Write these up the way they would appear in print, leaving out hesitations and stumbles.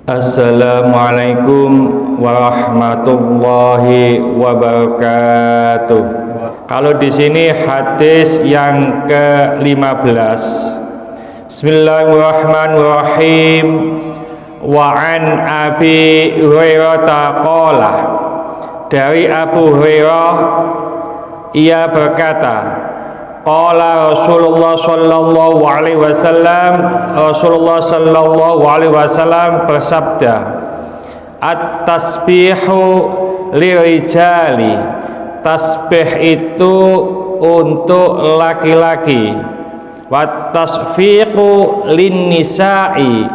Assalamualaikum warahmatullahi wabarakatuh. Kalau di sini hadis yang ke-15. Bismillahirrahmanirrahim. Wa an Abi Hurairah qala, dari Abu Hurairah ia berkata, qala Rasulullah sallallahu alaihi wasallam, Rasulullah sallallahu alaihi wasallam bersabda, at-tasbihu lirijali, tasbih itu untuk laki-laki, wat tasfiqu linnisa'i,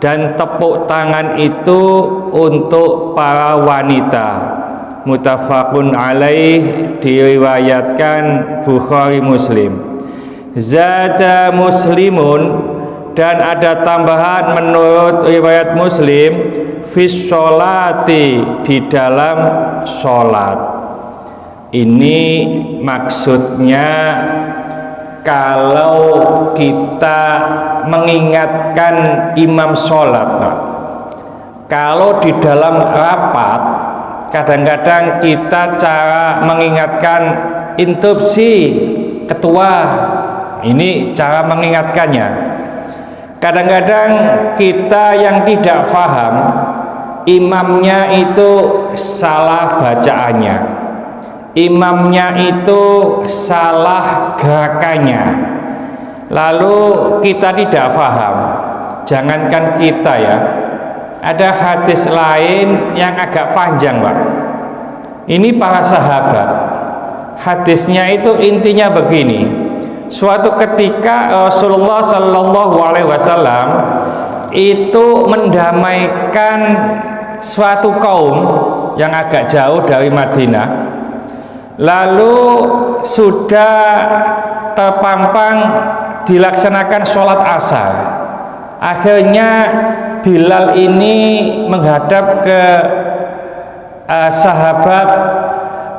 dan tepuk tangan itu untuk para wanita. Muttafaqun alaih, diriwayatkan Bukhari Muslim. Zada Muslimun, dan ada tambahan menurut riwayat Muslim, fis sholati, di dalam sholat. Ini maksudnya kalau kita mengingatkan imam sholat, kalau di dalam rapat kadang-kadang kita cara mengingatkan interupsi ketua, ini cara mengingatkannya. Kadang-kadang kita yang tidak paham, imamnya itu salah bacaannya, imamnya itu salah gerakannya, lalu kita tidak paham. Jangankan kita ya, ada hadis lain yang agak panjang, Pak. Ini para sahabat. Hadisnya itu intinya begini. Suatu ketika Rasulullah sallallahu alaihi wasallam itu mendamaikan suatu kaum yang agak jauh dari Madinah. Lalu sudah terpampang dilaksanakan sholat asar. Akhirnya Bilal ini menghadap ke sahabat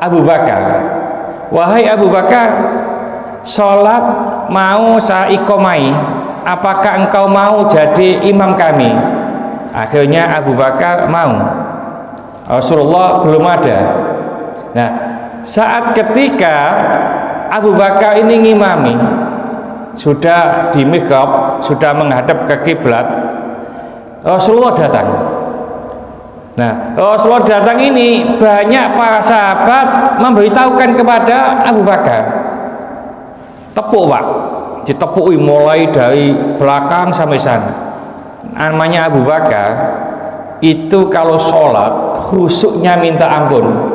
Abu Bakar. Wahai Abu Bakar, sholat mau saya iqomai, apakah engkau mau jadi imam kami? Akhirnya Abu Bakar mau. Rasulullah belum ada. Nah, saat ketika Abu Bakar ini ngimami, sudah di mihrab, sudah menghadap ke kiblat, Rasulullah datang. Nah, Rasulullah datang ini banyak para sahabat memberitahukan kepada Abu Bakar, tepuk, Pak, ditepui mulai dari belakang sampai sana. Namanya Abu Bakar itu kalau sholat khusyuknya minta ampun.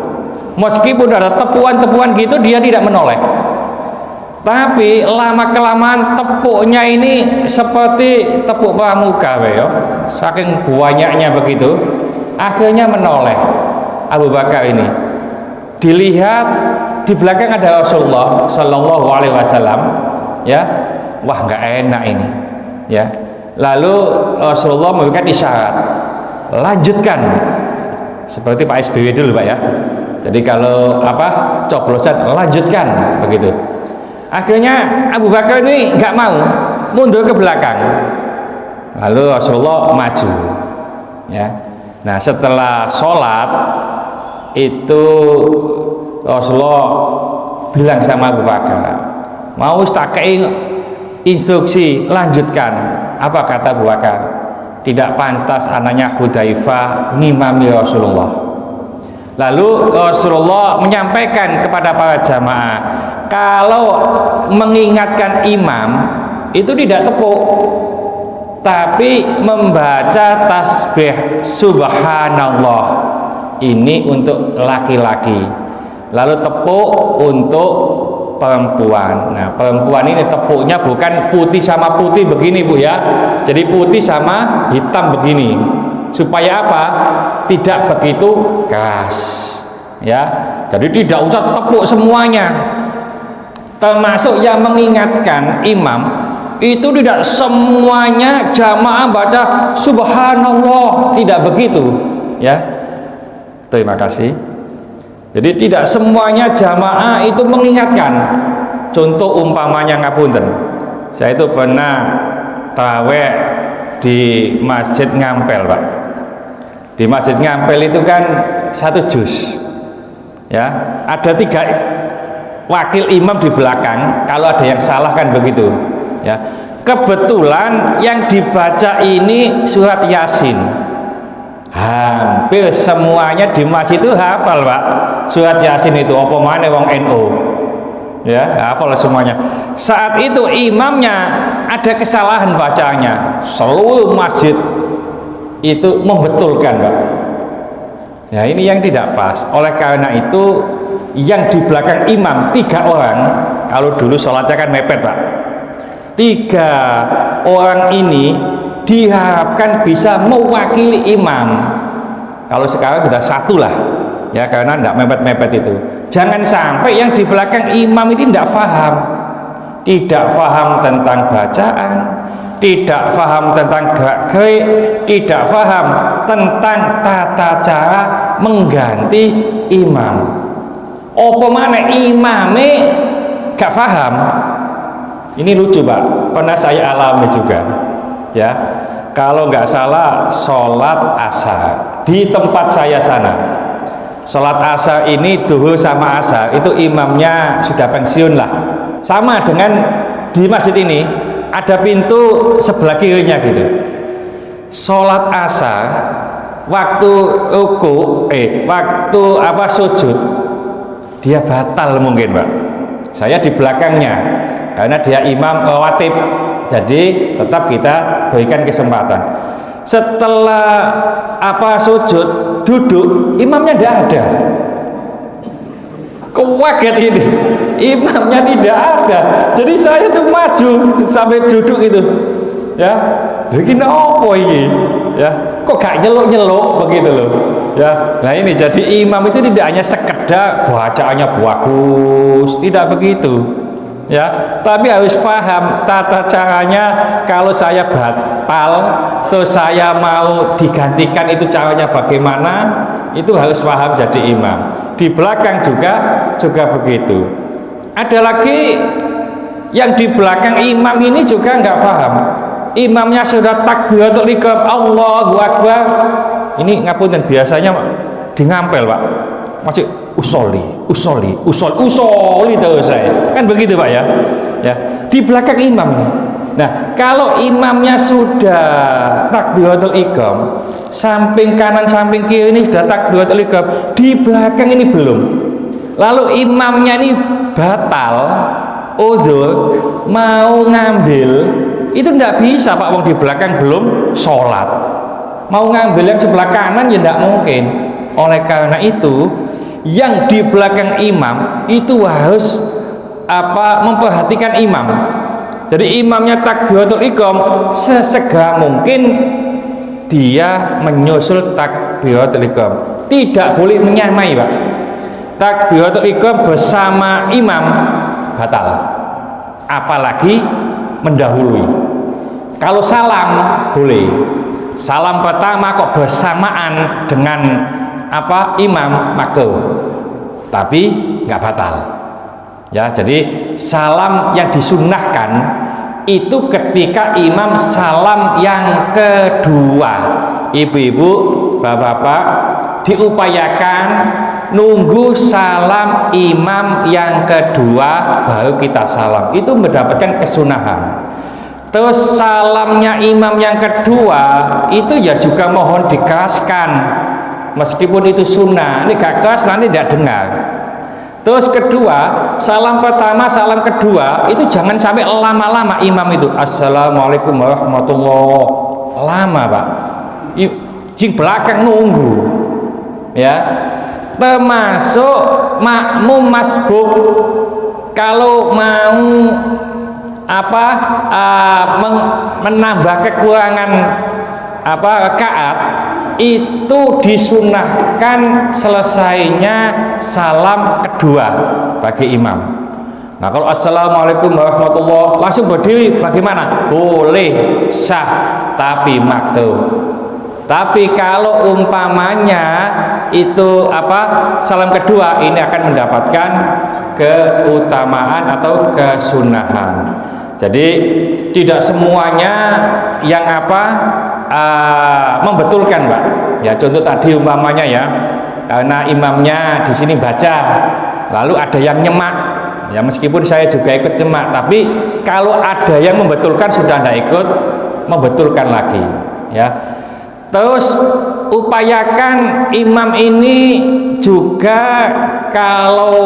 Meskipun ada tepuan-tepuan gitu, dia tidak menoleh. Tapi lama kelamaan tepuknya ini seperti tepuk pramuka, ya. Saking banyaknya begitu, akhirnya menoleh Abu Bakar ini. Dilihat di belakang ada Rasulullah sallallahu alaihi wasallam, ya. Wah, nggak enak ini, ya. Lalu Rasulullah memberikan isyarat, lanjutkan. Seperti Pak SBY dulu, Pak, ya. Jadi kalau coblosan, lanjutkan, begitu. Akhirnya Abu Bakar ini nggak mau, mundur ke belakang. Lalu Rasulullah maju, ya. Nah, setelah sholat itu Rasulullah bilang sama Abu Bakar, mau tak kei instruksi, lanjutkan. Apa kata Abu Bakar? Tidak pantas anaknya Hudzaifah ngimami Rasulullah. Lalu Rasulullah menyampaikan kepada para jamaah, kalau mengingatkan imam itu tidak tepuk, tapi membaca tasbih subhanallah. Ini untuk laki-laki. Lalu tepuk untuk perempuan. Nah, perempuan ini tepuknya bukan putih sama putih begini, Bu, ya. Jadi putih sama hitam begini. Supaya apa? Tidak begitu keras, ya. Jadi tidak usah tepuk semuanya. Termasuk yang mengingatkan imam itu tidak semuanya jamaah baca subhanallah, tidak begitu, ya. Terima kasih. Jadi tidak semuanya jamaah itu mengingatkan. Contoh umpamanya ngapunten, saya itu pernah tarawih di Masjid Ngampel, Pak. Di Masjid Ngampel itu kan 1 juz. Ya, ada 3 wakil imam di belakang. Kalau ada yang salah kan begitu. Ya, kebetulan yang dibaca ini surat Yasin. Hampir semuanya di masjid itu hafal, Pak. Surat Yasin itu apa mana wong NU. Ya, hafal semuanya. Saat itu imamnya ada kesalahan bacanya. Seluruh masjid itu membetulkan, Pak. Ya, ini yang tidak pas. Oleh karena itu yang di belakang imam 3 orang, kalau dulu sholatnya kan mepet, Pak. 3 orang ini diharapkan bisa mewakili imam. Kalau sekarang sudah 1 lah, ya, karena tidak mepet-mepet itu. Jangan sampai yang di belakang imam ini tidak paham tentang bacaan, tidak paham tentang gerak-gerik, tidak paham tentang tata cara mengganti imam. Apa mana imame gak paham? Ini lucu, Pak, pernah saya alami juga. Ya, kalau nggak salah sholat asar di tempat saya sana. Sholat asar ini duhur sama asar itu imamnya sudah pensiun lah. Sama dengan di masjid ini ada pintu sebelah kirinya gitu. Sholat asar waktu waktu sujud dia batal mungkin, Pak. Saya di belakangnya karena dia imam rawatib, jadi tetap kita berikan kesempatan. Setelah sujud duduk, imamnya tidak ada. Kaget ini, imamnya tidak ada. Jadi saya tuh maju sampai duduk itu, ya. Ini apa ini? Ya, kok gak nyeluk-nyeluk begitu loh. Ya, nah ini jadi imam itu tidak hanya sekedar bacaannya bagus, tidak begitu. Ya, tapi harus paham tata caranya. Kalau saya batal, terus saya mau digantikan, itu caranya bagaimana, itu harus paham jadi imam. Di belakang juga begitu. Ada lagi yang di belakang imam ini juga nggak paham. Imamnya sudah takbiratul ihram, Allahu Akbar. Ini ngapunten, biasanya di Ngampel, Pak, masih usoli terus saya. Kan begitu, Pak, ya. Ya, di belakang imam. Nah, kalau imamnya sudah takbiratul ihram, samping kanan samping kiri ini sudah takbiratul ihram, di belakang ini belum. Lalu imamnya ini batal, udzur, mau ngambil, itu tidak bisa, Pak, wong di belakang belum sholat. Mau ngambil yang sebelah kanan ya tidak mungkin. Oleh karena itu yang di belakang imam itu harus memperhatikan imam. Jadi imamnya takbiratul ihram, sesegera mungkin dia menyusul takbiratul ihram. Tidak boleh menyamai, Pak. Takbiratul ihram bersama imam batal. Apalagi mendahului. Kalau salam boleh. Salam pertama kok bersamaan dengan imam makruh, tapi nggak batal. Ya, jadi salam yang disunnahkan itu ketika imam salam yang kedua. Ibu-ibu, bapak-bapak, diupayakan nunggu salam imam yang kedua baru kita salam. Itu mendapatkan kesunahan. Terus salamnya imam yang kedua itu ya juga mohon dikeraskan, meskipun itu sunnah. Ini gak keras nanti tidak dengar. Terus kedua, salam pertama, salam kedua itu jangan sampai lama-lama imam itu. Assalamualaikum warahmatullahi wabarakatuh. Lama, Pak. Jing belakang nunggu. Ya. Termasuk makmum masbuk kalau mau menambah kekurangan rakaat itu disunahkan selesainya salam kedua bagi imam. Nah, kalau assalamualaikum warahmatullahi langsung berdiri bagaimana? Boleh, sah, tapi makruh. Tapi kalau umpamanya itu salam kedua ini akan mendapatkan keutamaan atau kesunahan. Jadi tidak semuanya yang membetulkan Pak. Ya contoh tadi umpamanya ya, karena imamnya di sini baca, lalu ada yang nyemak, ya meskipun saya juga ikut nyemak, tapi kalau ada yang membetulkan sudah tidak ikut membetulkan lagi, ya. Terus upayakan imam ini juga kalau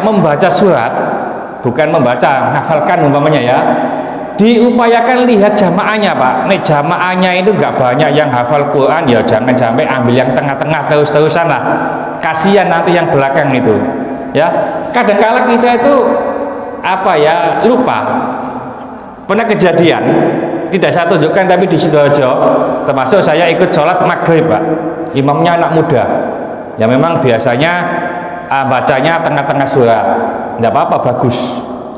membaca surat, bukan membaca, hafalkan umpamanya ya, diupayakan lihat jamaahnya Pak. Nih jamaahnya itu nggak banyak yang hafal Quran, ya jangan sampai ambil yang tengah-tengah terus-terusan lah, kasihan nanti yang belakang itu, ya. Kadang-kala kita itu lupa. Pernah kejadian, tidak saya tunjukkan tapi di Sidoarjo, termasuk saya ikut sholat maghrib Pak, imamnya anak muda, ya memang biasanya bacanya tengah-tengah surat, tidak apa-apa, bagus,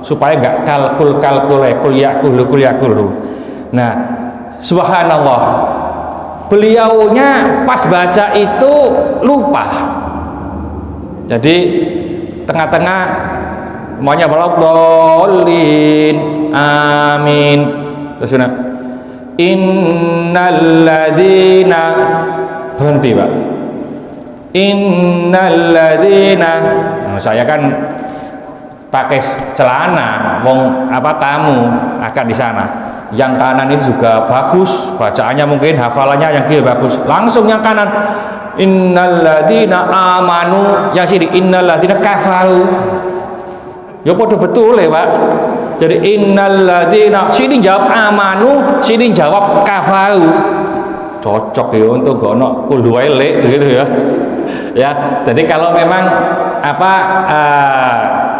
supaya nggak kul-yakulu. Nah, subhanallah, beliaunya pas baca itu lupa, jadi tengah-tengah semuanya waladdallin amin, terus innalladzina, berhenti Pak, innalladzina. Saya kan pakai celana, tamu akan di sana. Yang kanan ini juga bagus, bacaannya mungkin hafalannya yang kiri bagus. Langsung yang kanan, innalladzina amanu, yang sini innalladzina kafaru. Ya podo betul ya Pak. Jadi innalladzina, sini jawab amanu, sini jawab kafaru. Cocok ya untuk gono kulduwaile gitu ya. Ya, jadi kalau memang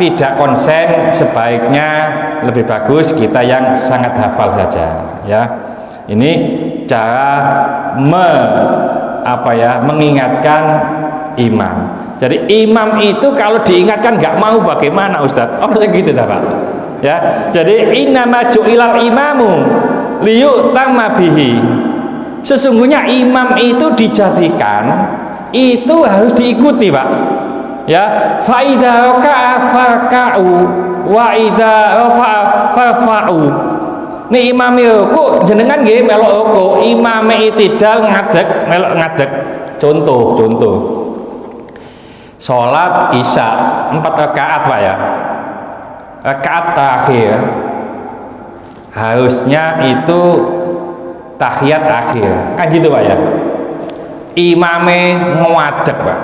tidak konsen, sebaiknya lebih bagus kita yang sangat hafal saja, ya. Ini cara mengingatkan imam. Jadi imam itu kalau diingatkan nggak mau bagaimana Ustadz? Oh gitu dah Pak. Ya, jadi innama ju'ilal imamu liyu'tamma bihi. Sesungguhnya imam itu dijadikan itu harus diikuti Pak. Ya, fa idza raka'a farka'u wa idza rafa'a farfa'u. Nih imam ruku jenengan nggih melok ruku, imam itidal ngadeg melok ngadeg. Contoh. Sholat Isya 4 rakaat Pak ya. Rakaat terakhir harusnya itu tahiyat akhir. Kan gitu Pak ya. Imame ngadeg Pak.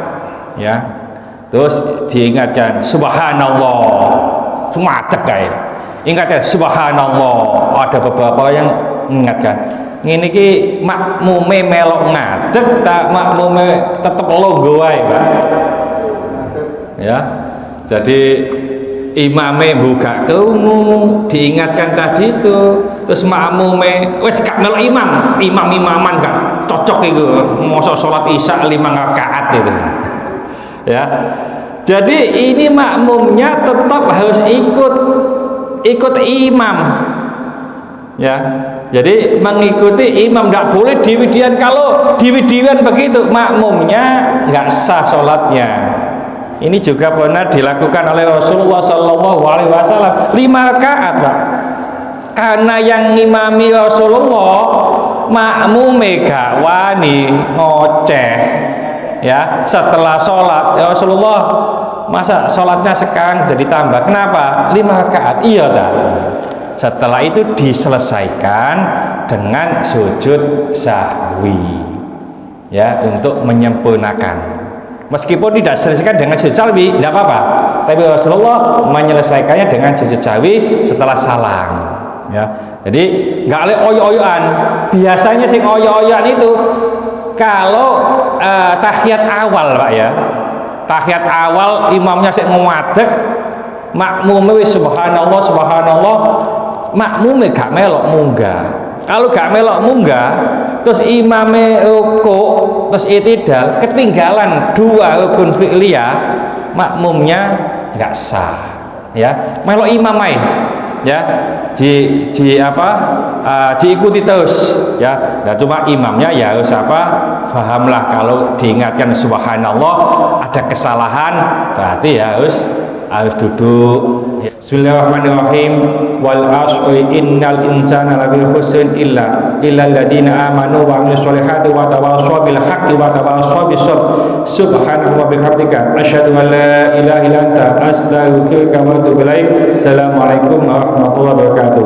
Ya. Terus diingatkan subhanallah. Ngadeg kae. Ingatkan subhanallah. Ada beberapa yang mengingatkan. Ngene iki makmume melok ngadeg tak makmume tetep longgo wae Pak. Ya, jadi imame buka krungu, diingatkan tadi itu, terus makmume wes gak melok imaman gak cocok itu, mosok sholat Isya 5 rakaat itu, ya. Jadi ini makmumnya tetap harus ikut imam, ya. Jadi mengikuti imam, nggak boleh diwidian. Kalau diwidian begitu makmumnya nggak sah sholatnya. Ini juga pernah dilakukan oleh Rasulullah SAW 5 rakaat Pak. Karena yang ngimami Rasulullah makmume gak wani ngoceh, ya. Setelah sholat ya Rasulullah, masa sholatnya sekarang jadi tambah, kenapa 5 rakaat? Iya dah. Setelah itu diselesaikan dengan sujud sahwi, ya, untuk menyempurnakan. Meskipun tidak diselesaikan dengan sujud sahwi, tidak apa-apa. Tapi Rasulullah menyelesaikannya dengan sujud sahwi setelah salam. Ya, jadi nggak oleh oyo-oyoan. Biasanya sing oyo-oyoan itu kalau tahiyat awal Pak ya. Tahiyat awal imamnya sik ngadeg, makmume wis subhanallah, makmume gak melok munggah. Kalau gak melok munggah, terus imame rukuk, terus itidal, ketinggalan 2 rukun fi'liyah, makmumnya nggak sah, ya. Melok imamai, ya, diikuti terus, ya. Nah, cuma imamnya ya harus fahamlah kalau diingatkan subhanallah ada kesalahan, berarti ya harus harus duduk. Bismillahirrahmanirrahim. Wal asri innal insana lafi khusrin illa alladziina amanu wa 'amilus solihati wa tawassaw bil haqqi wa tawassaw bis sabr. Subhanaka wa bihamdika asyhadu an la ilaha illa anta astaghfiruka wa atubu ilaik. Assalamualaikum warahmatullahi wabarakatuh.